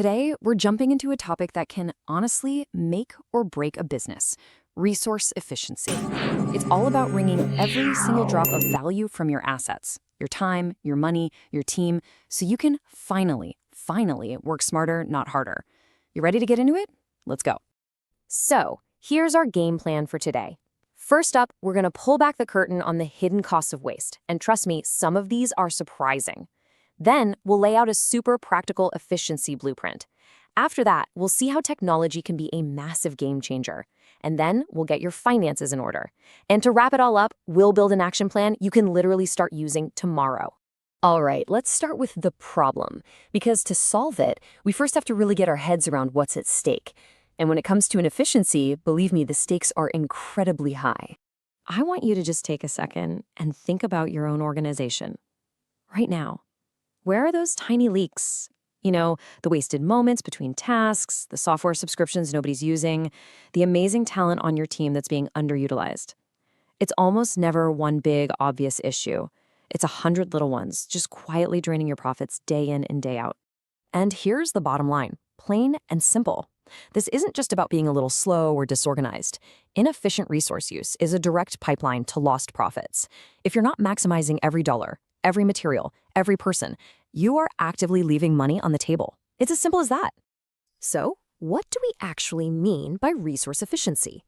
Today, we're jumping into a topic that can honestly make or break a business: resource efficiency. It's all about wringing every single drop of value from your assets, your time, your money, your team, so you can finally work smarter, not harder. You ready to get into it? Let's go. So, here's our game plan for today. First up, we're going to pull back the curtain on the hidden costs of waste. And trust me, some of these are surprising. Then, we'll lay out a super practical efficiency blueprint. After that, we'll see how technology can be a massive game changer. And then, we'll get your finances in order. And to wrap it all up, we'll build an action plan you can literally start using tomorrow. All right, let's start with the problem. Because to solve it, we first have to really get our heads around what's at stake. And when it comes to inefficiency, believe me, the stakes are incredibly high. I want you to just take a second and think about your own organization. Right now, where are those tiny leaks? You know, the wasted moments between tasks, the software subscriptions nobody's using, the amazing talent on your team that's being underutilized. It's almost never one big, obvious issue. It's 100 little ones, just quietly draining your profits day in and day out. And here's the bottom line, plain and simple. This isn't just about being a little slow or disorganized. Inefficient resource use is a direct pipeline to lost profits. If you're not maximizing every dollar, every material, every person, you are actively leaving money on the table. It's as simple as that. So, what do we actually mean by resource efficiency?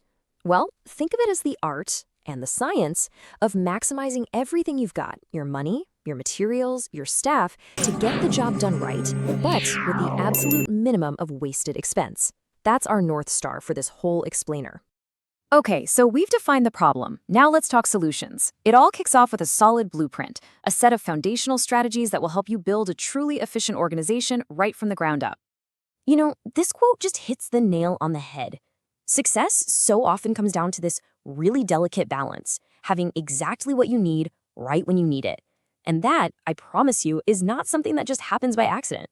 Well, think of it as the art and the science of maximizing everything you've got, your money, your materials, your staff, to get the job done right, but with the absolute minimum of wasted expense. That's our North Star for this whole explainer. Okay, so we've defined the problem. Now let's talk solutions. It all kicks off with a solid blueprint, a set of foundational strategies that will help you build a truly efficient organization right from the ground up. You know, this quote just hits the nail on the head. Success so often comes down to this really delicate balance, having exactly what you need right when you need it. And that, I promise you, is not something that just happens by accident.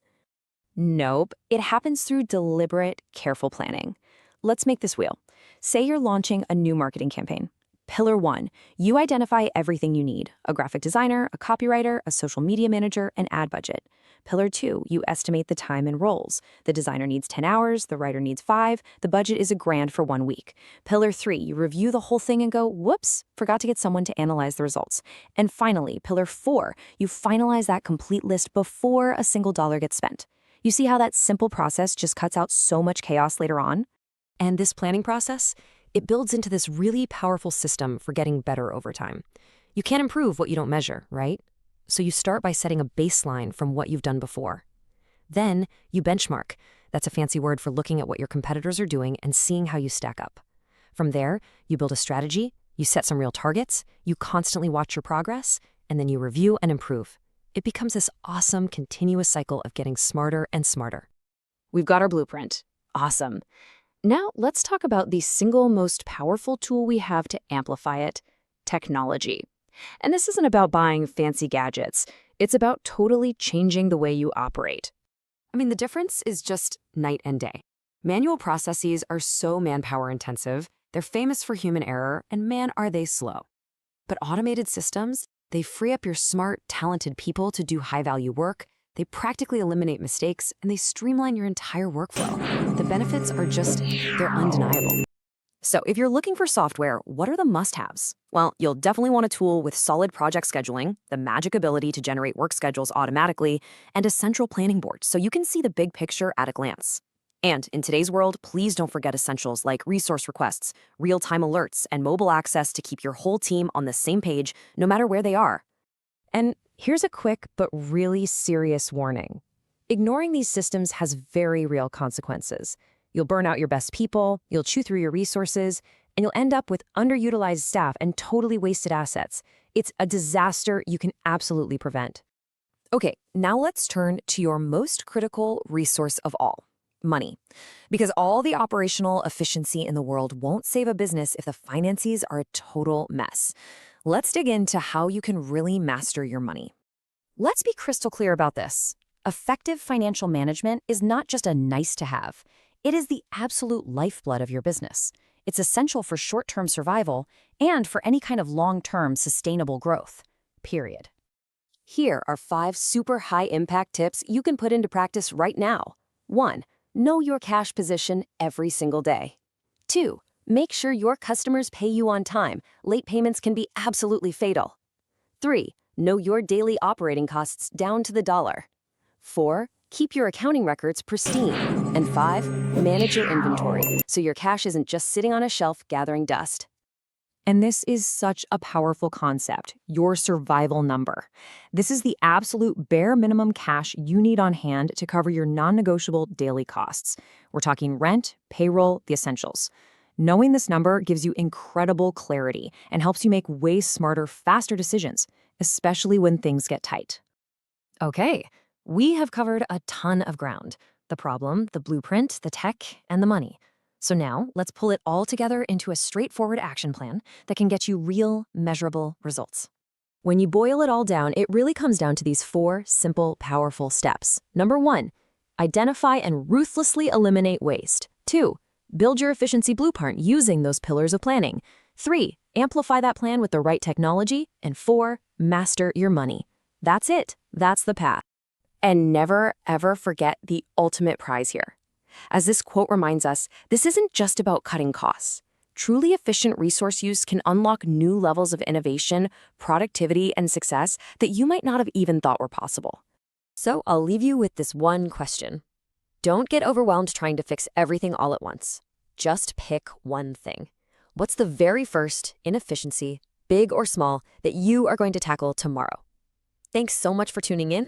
Nope, it happens through deliberate, careful planning. Let's make this real. Say you're launching a new marketing campaign. Pillar 1, you identify everything you need: a graphic designer, a copywriter, a social media manager, an ad budget. Pillar 2, you estimate the time and roles. The designer needs 10 hours, the writer needs 5, the budget is $1,000 for 1 week. Pillar 3, you review the whole thing and go, whoops, forgot to get someone to analyze the results. And finally, Pillar 4, you finalize that complete list before a single dollar gets spent. You see how that simple process just cuts out so much chaos later on? And this planning process, it builds into this really powerful system for getting better over time. You can't improve what you don't measure, right? So you start by setting a baseline from what you've done before. Then you benchmark. That's a fancy word for looking at what your competitors are doing and seeing how you stack up. From there, you build a strategy, you set some real targets, you constantly watch your progress, and then you review and improve. It becomes this awesome, continuous cycle of getting smarter and smarter. We've got our blueprint. Awesome. Now, let's talk about the single most powerful tool we have to amplify it: technology. And this isn't about buying fancy gadgets. It's about totally changing the way you operate. I mean, the difference is just night and day. Manual processes are so manpower intensive, they're famous for human error, and man, are they slow. But automated systems, they free up your smart, talented people to do high-value work. They practically eliminate mistakes, and they streamline your entire workflow. The benefits are they're undeniable. So if you're looking for software, what are the must-haves? Well, you'll definitely want a tool with solid project scheduling, the magic ability to generate work schedules automatically, and a central planning board so you can see the big picture at a glance. And in today's world, please don't forget essentials like resource requests, real-time alerts, and mobile access to keep your whole team on the same page no matter where they are. And here's a quick but really serious warning. Ignoring these systems has very real consequences. You'll burn out your best people, you'll chew through your resources, and you'll end up with underutilized staff and totally wasted assets. It's a disaster you can absolutely prevent. Okay, now let's turn to your most critical resource of all: money. Because all the operational efficiency in the world won't save a business if the finances are a total mess. Let's dig into how you can really master your money. Let's be crystal clear about this. Effective financial management is not just a nice-to-have. It is the absolute lifeblood of your business. It's essential for short-term survival and for any kind of long-term sustainable growth, period. Here are 5 super high-impact tips you can put into practice right now. 1. Know your cash position every single day. 2. Make sure your customers pay you on time. Late payments can be absolutely fatal. 3. Know your daily operating costs down to the dollar. 4. Keep your accounting records pristine. And 5. Manage your inventory so your cash isn't just sitting on a shelf gathering dust. And this is such a powerful concept, your survival number. This is the absolute bare minimum cash you need on hand to cover your non-negotiable daily costs. We're talking rent, payroll, the essentials. Knowing this number gives you incredible clarity and helps you make way smarter, faster decisions, especially when things get tight. Okay, we have covered a ton of ground. The problem, the blueprint, the tech, and the money. So now, let's pull it all together into a straightforward action plan that can get you real, measurable results. When you boil it all down, it really comes down to these 4 simple, powerful steps. Number 1, identify and ruthlessly eliminate waste. 2, build your efficiency blueprint using those pillars of planning. 3, amplify that plan with the right technology. And 4, master your money. That's it. That's the path. And never, ever forget the ultimate prize here. As this quote reminds us, this isn't just about cutting costs. Truly efficient resource use can unlock new levels of innovation, productivity, and success that you might not have even thought were possible. So I'll leave you with this one question. Don't get overwhelmed trying to fix everything all at once. Just pick one thing. What's the very first inefficiency, big or small, that you are going to tackle tomorrow? Thanks so much for tuning in.